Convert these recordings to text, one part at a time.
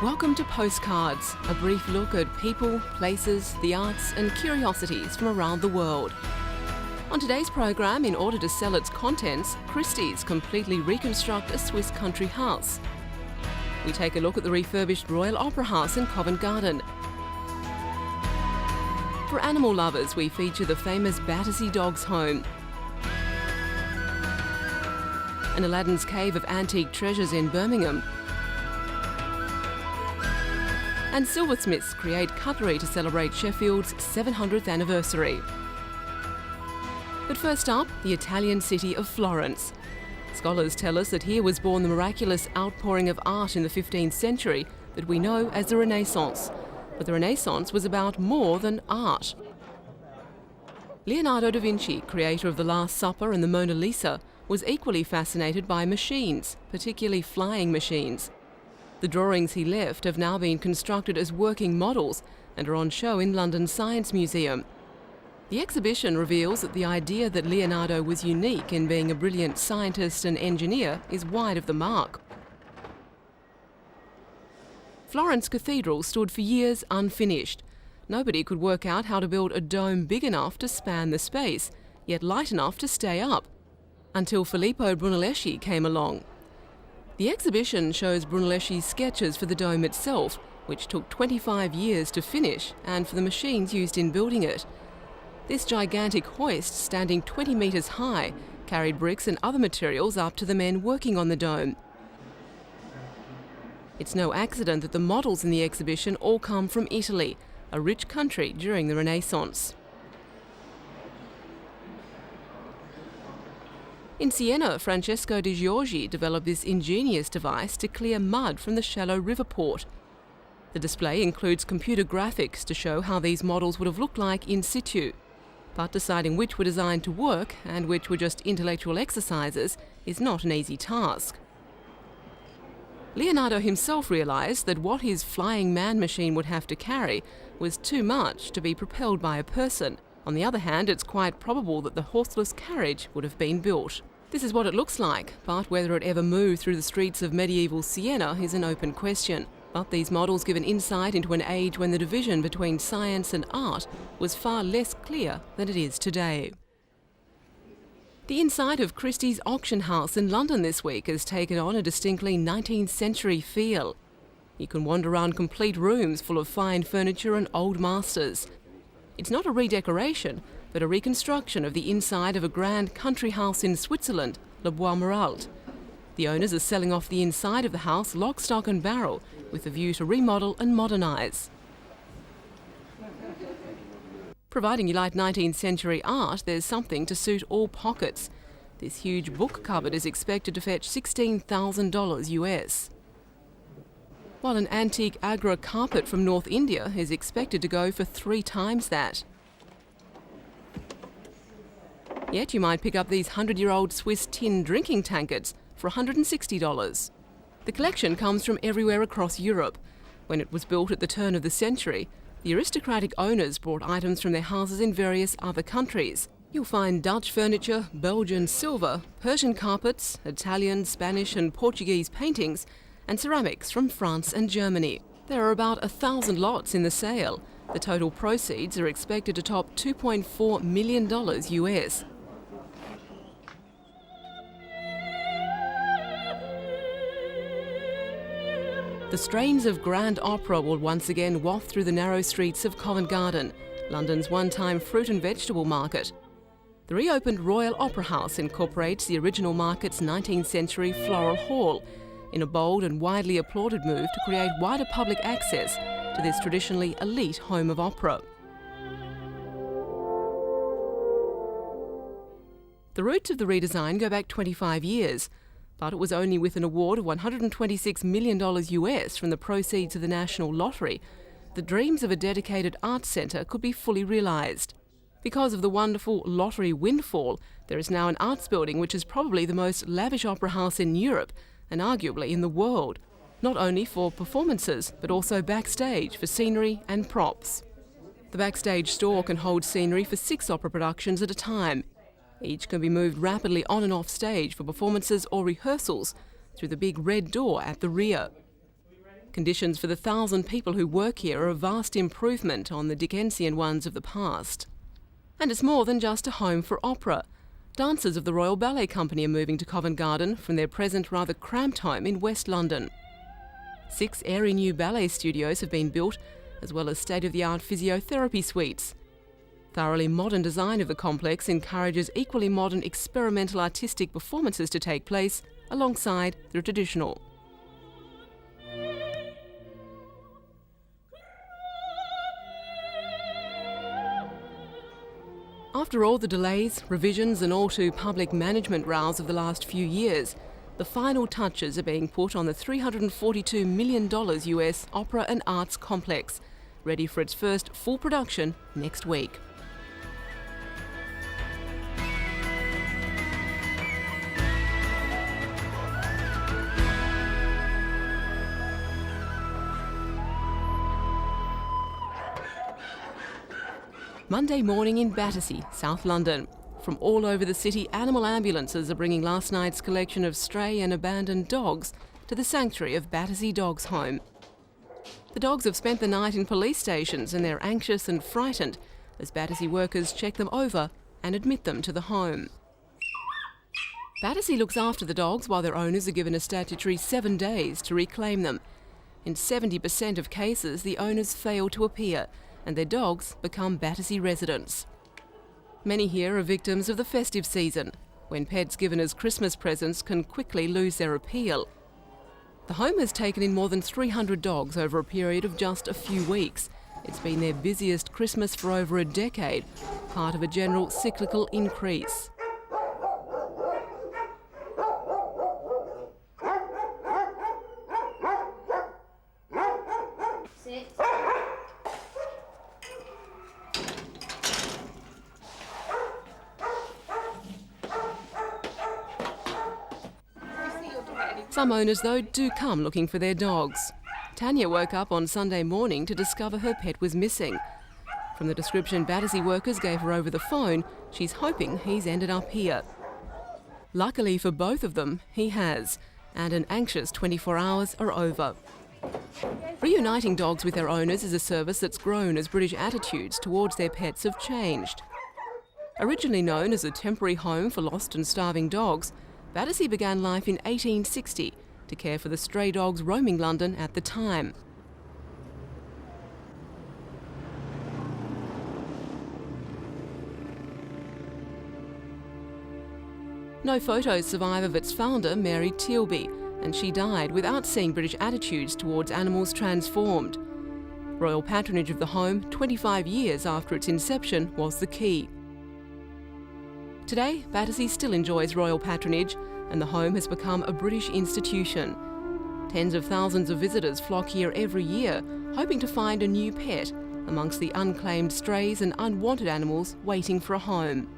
Welcome to Postcards, a brief look at people, places, the arts and curiosities from around the world. On today's program, in order to sell its contents, Christie's completely reconstruct a Swiss country house. We take a look at the refurbished Royal Opera House in Covent Garden. For animal lovers, we feature the famous Battersea Dogs Home. And Aladdin's Cave of Antique Treasures in Birmingham. And silversmiths create cutlery to celebrate Sheffield's 700th anniversary. But first up, the Italian city of Florence. Scholars tell us that here was born the miraculous outpouring of art in the 15th century that we know as the Renaissance. But the Renaissance was about more than art. Leonardo da Vinci, creator of The Last Supper and the Mona Lisa, was equally fascinated by machines, particularly flying machines. The drawings he left have now been constructed as working models and are on show in London's Science Museum. The exhibition reveals that the idea that Leonardo was unique in being a brilliant scientist and engineer is wide of the mark. Florence Cathedral stood for years unfinished. Nobody could work out how to build a dome big enough to span the space, yet light enough to stay up, until Filippo Brunelleschi came along. The exhibition shows Brunelleschi's sketches for the dome itself, which took 25 years to finish, and for the machines used in building it. This gigantic hoist, standing 20 metres high, carried bricks and other materials up to the men working on the dome. It's no accident that the models in the exhibition all come from Italy, a rich country during the Renaissance. In Siena, Francesco di Giorgi developed this ingenious device to clear mud from the shallow river port. The display includes computer graphics to show how these models would have looked like in situ. But deciding which were designed to work and which were just intellectual exercises is not an easy task. Leonardo himself realised that what his flying man machine would have to carry was too much to be propelled by a person. On the other hand, it's quite probable that the horseless carriage would have been built. This is what it looks like, but whether it ever moved through the streets of medieval Siena is an open question. But these models give an insight into an age when the division between science and art was far less clear than it is today. The inside of Christie's auction house in London this week has taken on a distinctly 19th century feel. You can wander around complete rooms full of fine furniture and old masters. It's not a redecoration, but a reconstruction of the inside of a grand country house in Switzerland, Le Bois Meralt. The owners are selling off the inside of the house lock, stock and barrel, with a view to remodel and modernise. Providing you like 19th century art, there's something to suit all pockets. This huge book cupboard is expected to fetch $16,000 US. While an antique Agra carpet from North India is expected to go for 3 times that. Yet you might pick up these 100-year-old Swiss tin drinking tankards for $160. The collection comes from everywhere across Europe. When it was built at the turn of the century, the aristocratic owners brought items from their houses in various other countries. You'll find Dutch furniture, Belgian silver, Persian carpets, Italian, Spanish and Portuguese paintings, and ceramics from France and Germany. There are about 1,000 lots in the sale. The total proceeds are expected to top $2.4 million US. The strains of grand opera will once again waft through the narrow streets of Covent Garden, London's one-time fruit and vegetable market. The reopened Royal Opera House incorporates the original market's 19th century floral hall, in a bold and widely applauded move to create wider public access to this traditionally elite home of opera. The roots of the redesign go back 25 years, but it was only with an award of $126 million US from the proceeds of the National Lottery that dreams of a dedicated arts centre could be fully realised. Because of the wonderful lottery windfall, there is now an arts building which is probably the most lavish opera house in Europe and arguably in the world, not only for performances but also backstage for scenery and props. The backstage store can hold scenery for 6 opera productions at a time. Each can be moved rapidly on and off stage for performances or rehearsals through the big red door at the rear. Conditions for the 1,000 people who work here are a vast improvement on the Dickensian ones of the past. And it's more than just a home for opera. Dancers of the Royal Ballet Company are moving to Covent Garden from their present rather cramped home in West London. 6 airy new ballet studios have been built, as well as state-of-the-art physiotherapy suites. Thoroughly modern design of the complex encourages equally modern experimental artistic performances to take place alongside the traditional. After all the delays, revisions and all too public management rows of the last few years, the final touches are being put on the $342 million US opera and arts complex, ready for its first full production next week. Monday morning in Battersea, South London. From all over the city, animal ambulances are bringing last night's collection of stray and abandoned dogs to the sanctuary of Battersea Dogs Home. The dogs have spent the night in police stations and they're anxious and frightened as Battersea workers check them over and admit them to the home. Battersea looks after the dogs while their owners are given a statutory 7 days to reclaim them. In 70% of cases, the owners fail to appear and their dogs become Battersea residents. Many here are victims of the festive season, when pets given as Christmas presents can quickly lose their appeal. The home has taken in more than 300 dogs over a period of just a few weeks. It's been their busiest Christmas for over a decade, part of a general cyclical increase. Some owners, though, do come looking for their dogs. Tanya woke up on Sunday morning to discover her pet was missing. From the description Battersea workers gave her over the phone, she's hoping he's ended up here. Luckily for both of them, he has, and an anxious 24 hours are over. Reuniting dogs with their owners is a service that's grown as British attitudes towards their pets have changed. Originally known as a temporary home for lost and starving dogs, Battersea began life in 1860 to care for the stray dogs roaming London at the time. No photos survive of its founder, Mary Tealby, and she died without seeing British attitudes towards animals transformed. Royal patronage of the home, 25 years after its inception, was the key. Today, Battersea still enjoys royal patronage, and the home has become a British institution. Tens of thousands of visitors flock here every year, hoping to find a new pet amongst the unclaimed strays and unwanted animals waiting for a home.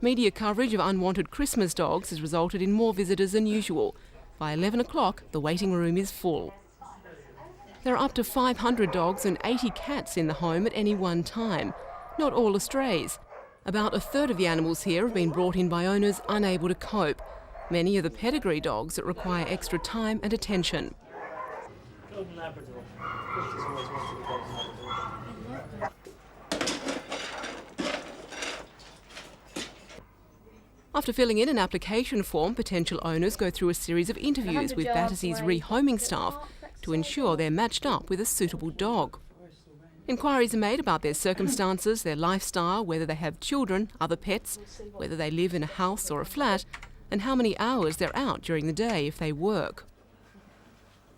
Media coverage of unwanted Christmas dogs has resulted in more visitors than usual. By 11 o'clock, the waiting room is full. There are up to 500 dogs and 80 cats in the home at any one time. Not all are strays. About a third of the animals here have been brought in by owners unable to cope. Many are the pedigree dogs that require extra time and attention. After filling in an application form, potential owners go through a series of interviews with Battersea's rehoming staff to ensure they're matched up with a suitable dog. Inquiries are made about their circumstances, their lifestyle, whether they have children, other pets, whether they live in a house or a flat, and how many hours they're out during the day if they work.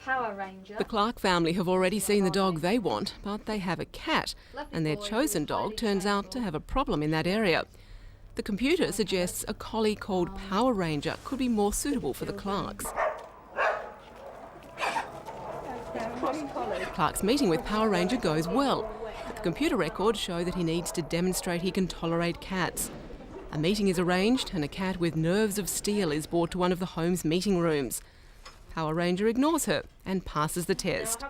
The Clark family have already seen the dog they want, but they have a cat, and their chosen dog turns out to have a problem in that area. The computer suggests a collie called Power Ranger could be more suitable for the Clarks. Clark's meeting with Power Ranger goes well, but the computer records show that he needs to demonstrate he can tolerate cats. A meeting is arranged and a cat with nerves of steel is brought to one of the home's meeting rooms. Power Ranger ignores her and passes the test.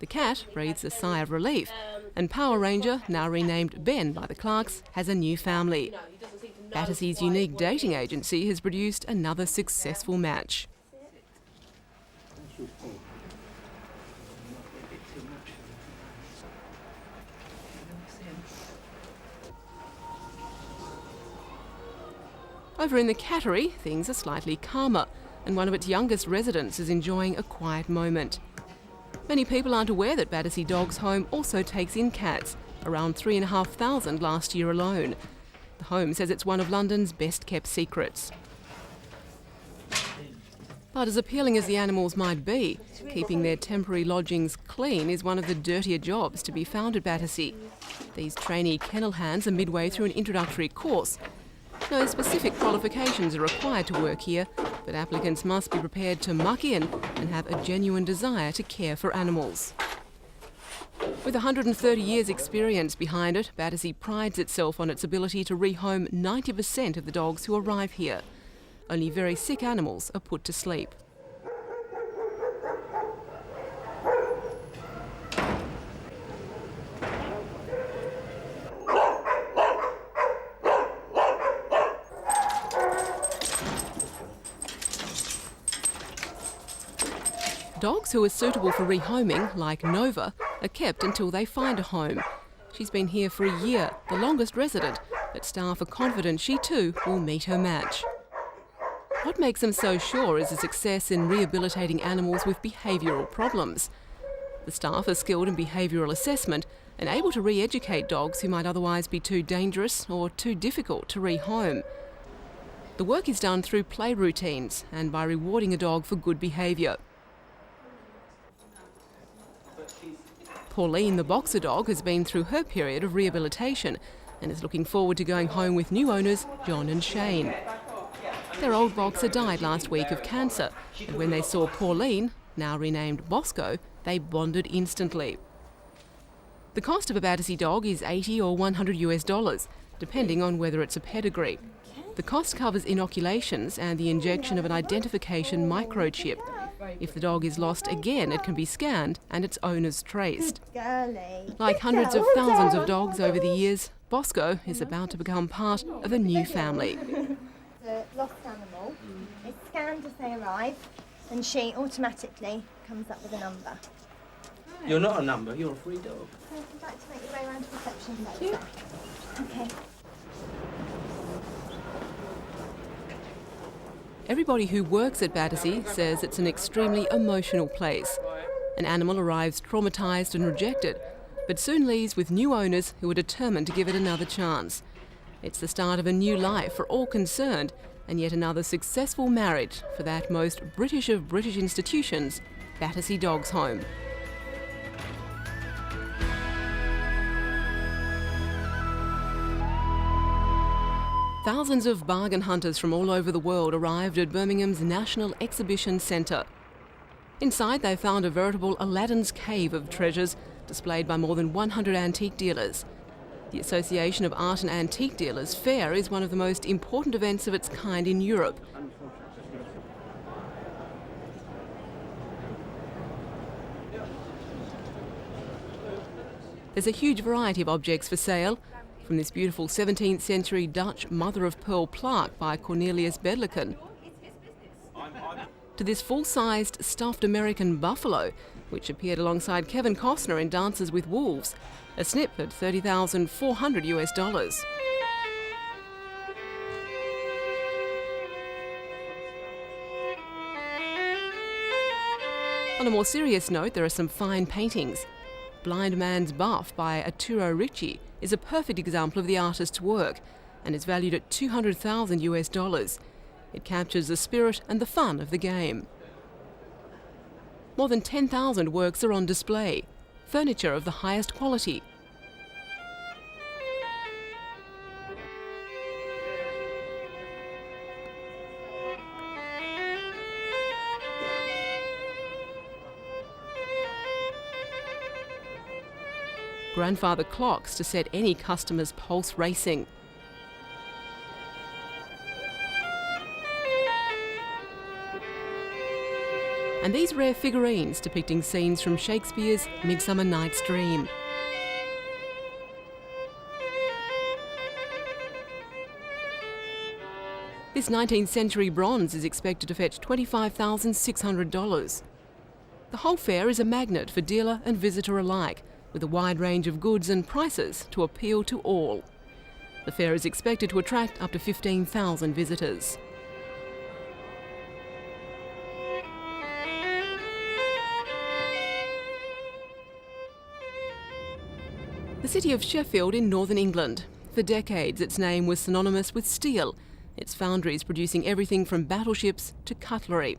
The cat breathes a sigh of relief, and Power Ranger, now renamed Ben by the Clarks, has a new family. Battersea's unique dating agency has produced another successful match. Over in the cattery, things are slightly calmer, and one of its youngest residents is enjoying a quiet moment. Many people aren't aware that Battersea Dogs Home also takes in cats, around 3,500 last year alone. The home says it's one of London's best-kept secrets. But as appealing as the animals might be, keeping their temporary lodgings clean is one of the dirtier jobs to be found at Battersea. These trainee kennel hands are midway through an introductory course. No specific qualifications are required to work here, but applicants must be prepared to muck in and have a genuine desire to care for animals. With 130 years' experience behind it, Battersea prides itself on its ability to rehome 90% of the dogs who arrive here. Only very sick animals are put to sleep. Dogs who are suitable for rehoming, like Nova, are kept until they find a home. She's been here for a year, the longest resident, but staff are confident she too will meet her match. What makes them so sure is the success in rehabilitating animals with behavioural problems. The staff are skilled in behavioural assessment and able to re-educate dogs who might otherwise be too dangerous or too difficult to rehome. The work is done through play routines and by rewarding a dog for good behaviour. Pauline, the boxer dog, has been through her period of rehabilitation and is looking forward to going home with new owners, John and Shane. Their old boxer died last week of cancer, and when they saw Pauline, now renamed Bosco, they bonded instantly. The cost of a Battersea dog is $80 or $100, depending on whether it's a pedigree. The cost covers inoculations and the injection of an identification microchip. If the dog is lost again, it can be scanned and its owners traced. Like hundreds of thousands of dogs over the years, Bosco is about to become part of a new family. The lost animal is scanned as they arrive, and she automatically comes up with a number. You're not a number, you're a free dog. So if you'd like to make your way around to reception later. Okay. Everybody who works at Battersea says it's an extremely emotional place. An animal arrives traumatised and rejected, but soon leaves with new owners who are determined to give it another chance. It's the start of a new life for all concerned, and yet another successful marriage for that most British of British institutions, Battersea Dogs Home. Thousands of bargain hunters from all over the world arrived at Birmingham's National Exhibition Centre. Inside they found a veritable Aladdin's cave of treasures displayed by more than 100 antique dealers. The Association of Art and Antique Dealers Fair is one of the most important events of its kind in Europe. There's a huge variety of objects for sale, from this beautiful 17th century Dutch mother-of-pearl plaque by Cornelius Bedleken, to this full-sized stuffed American buffalo, which appeared alongside Kevin Costner in Dances with Wolves, a snip at $30,400. On a more serious note, there are some fine paintings. Blind Man's Buff by Arturo Ricci is a perfect example of the artist's work and is valued at $200,000. It captures the spirit and the fun of the game. More than 10,000 works are on display, furniture of the highest quality. Grandfather clocks to set any customer's pulse racing. and these rare figurines depicting scenes from Shakespeare's Midsummer Night's Dream. This 19th century bronze is expected to fetch $25,600. The whole fair is a magnet for dealer and visitor alike, with a wide range of goods and prices to appeal to all. The fair is expected to attract up to 15,000 visitors. The city of Sheffield in northern England. For decades its name was synonymous with steel, its foundries producing everything from battleships to cutlery.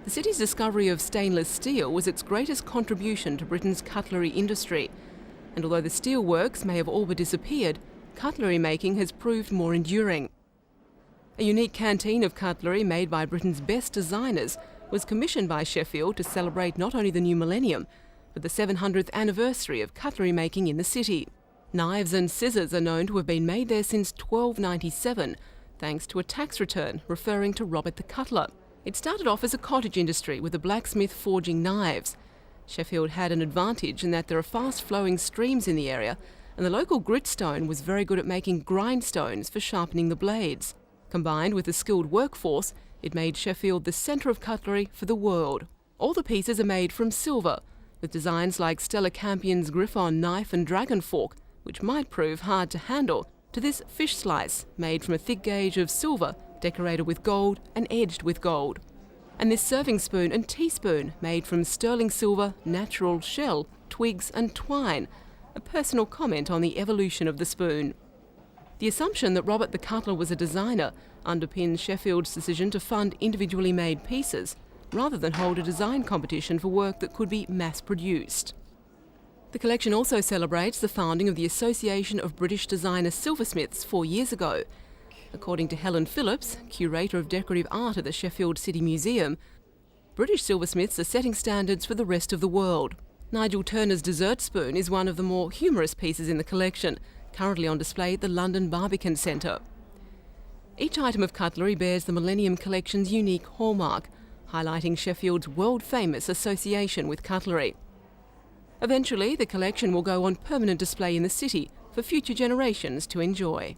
The city's discovery of stainless steel was its greatest contribution to Britain's cutlery industry, and although the steel works may have all but disappeared, cutlery making has proved more enduring. A unique canteen of cutlery made by Britain's best designers was commissioned by Sheffield to celebrate not only the new millennium, but the 700th anniversary of cutlery making in the city. Knives and scissors are known to have been made there since 1297, thanks to a tax return referring to Robert the Cutler. It started off as a cottage industry with a blacksmith forging knives. Sheffield had an advantage in that there are fast-flowing streams in the area, and the local gritstone was very good at making grindstones for sharpening the blades. Combined with a skilled workforce, it made Sheffield the centre of cutlery for the world. All the pieces are made from silver, with designs like Stella Campion's Griffon knife and dragon fork, which might prove hard to handle, to this fish slice made from a thick gauge of silver decorated with gold and edged with gold. And this serving spoon and teaspoon made from sterling silver, natural shell, twigs and twine, a personal comment on the evolution of the spoon. The assumption that Robert the Cutler was a designer underpins Sheffield's decision to fund individually made pieces, rather than hold a design competition for work that could be mass-produced. The collection also celebrates the founding of the Association of British Designer Silversmiths 4 years ago. According to Helen Phillips, curator of decorative art at the Sheffield City Museum, British silversmiths are setting standards for the rest of the world. Nigel Turner's dessert spoon is one of the more humorous pieces in the collection, currently on display at the London Barbican Centre. Each item of cutlery bears the Millennium Collection's unique hallmark, highlighting Sheffield's world-famous association with cutlery. Eventually, the collection will go on permanent display in the city for future generations to enjoy.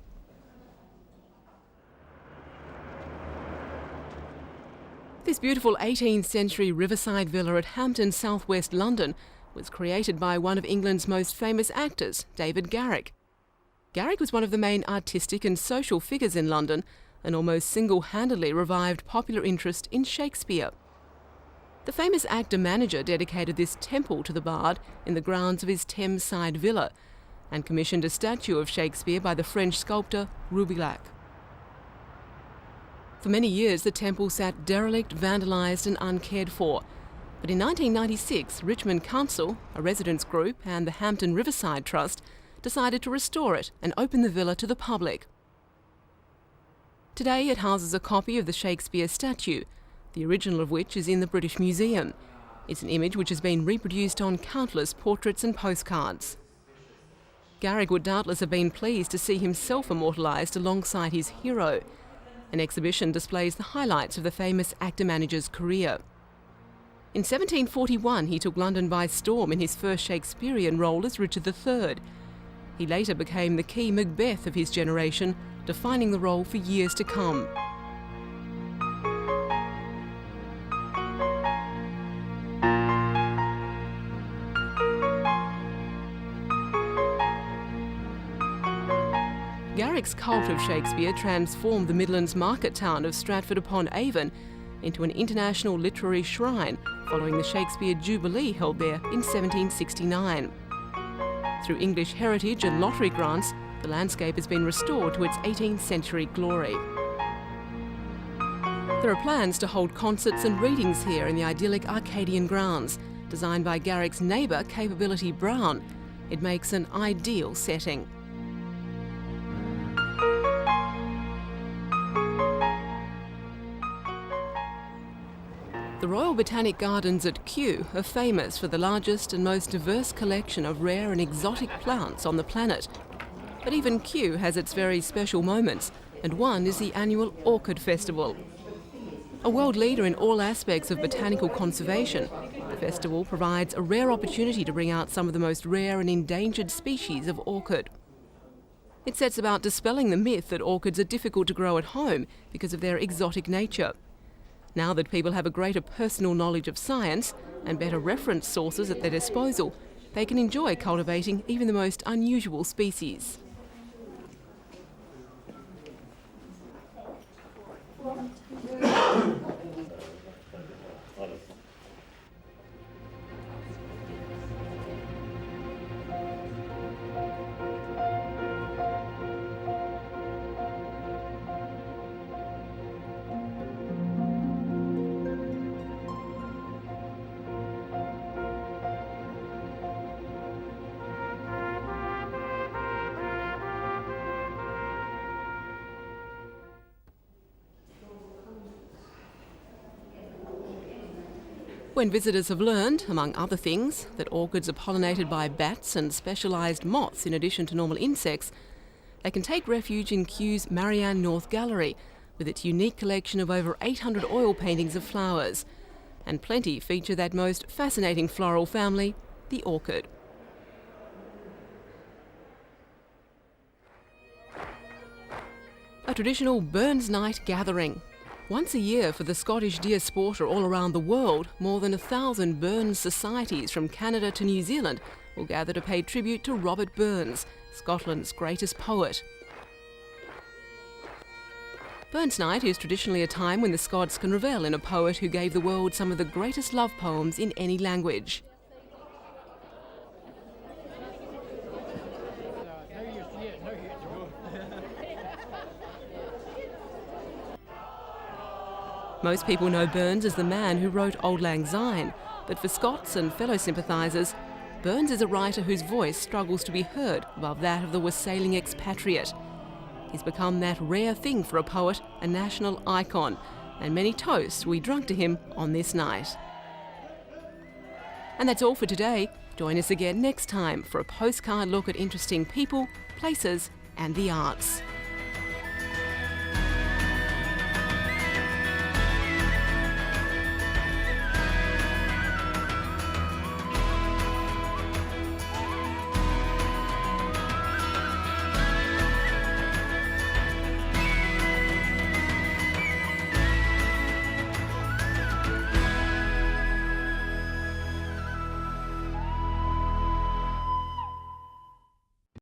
This beautiful 18th century riverside villa at Hampton, southwest London, was created by one of England's most famous actors, David Garrick. Garrick was one of the main artistic and social figures in London, and almost single-handedly revived popular interest in Shakespeare. The famous actor-manager dedicated this temple to the bard in the grounds of his Thames-side villa, and commissioned a statue of Shakespeare by the French sculptor Roubilac. For many years, the temple sat derelict, vandalised and uncared for. But in 1996, Richmond Council, a residents group, and the Hampton Riverside Trust decided to restore it and open the villa to the public. Today it houses a copy of the Shakespeare statue, the original of which is in the British Museum. It's an image which has been reproduced on countless portraits and postcards. Garrick would doubtless have been pleased to see himself immortalised alongside his hero. An exhibition displays the highlights of the famous actor-manager's career. In 1741 he took London by storm in his first Shakespearean role as Richard III. He later became the key Macbeth of his generation, defining the role for years to come. Garrick's cult of Shakespeare transformed the Midlands market town of Stratford-upon-Avon into an international literary shrine following the Shakespeare Jubilee held there in 1769. Through English heritage and lottery grants, the landscape has been restored to its 18th century glory. There are plans to hold concerts and readings here in the idyllic Arcadian grounds, designed by Garrick's neighbour, Capability Brown. It makes an ideal setting. The Royal Botanic Gardens at Kew are famous for the largest and most diverse collection of rare and exotic plants on the planet. But even Kew has its very special moments, and one is the annual Orchid Festival. A world leader in all aspects of botanical conservation, the festival provides a rare opportunity to bring out some of the most rare and endangered species of orchid. It sets about dispelling the myth that orchids are difficult to grow at home because of their exotic nature. Now that people have a greater personal knowledge of science and better reference sources at their disposal, they can enjoy cultivating even the most unusual species. When visitors have learned, among other things, that orchids are pollinated by bats and specialised moths in addition to normal insects, they can take refuge in Kew's Marianne North Gallery with its unique collection of over 800 oil paintings of flowers. And plenty feature that most fascinating floral family, the orchid. A traditional Burns Night gathering. Once a year for the Scottish diaspora all around the world, more than 1,000 Burns societies from Canada to New Zealand will gather to pay tribute to Robert Burns, Scotland's greatest poet. Burns Night is traditionally a time when the Scots can revel in a poet who gave the world some of the greatest love poems in any language. Most people know Burns as the man who wrote Auld Lang Syne, but for Scots and fellow sympathisers, Burns is a writer whose voice struggles to be heard above that of the wassailing expatriate. He's become that rare thing for a poet, a national icon, and many toasts will be drunk to him on this night. And that's all for today. Join us again next time for a postcard look at interesting people, places and the arts.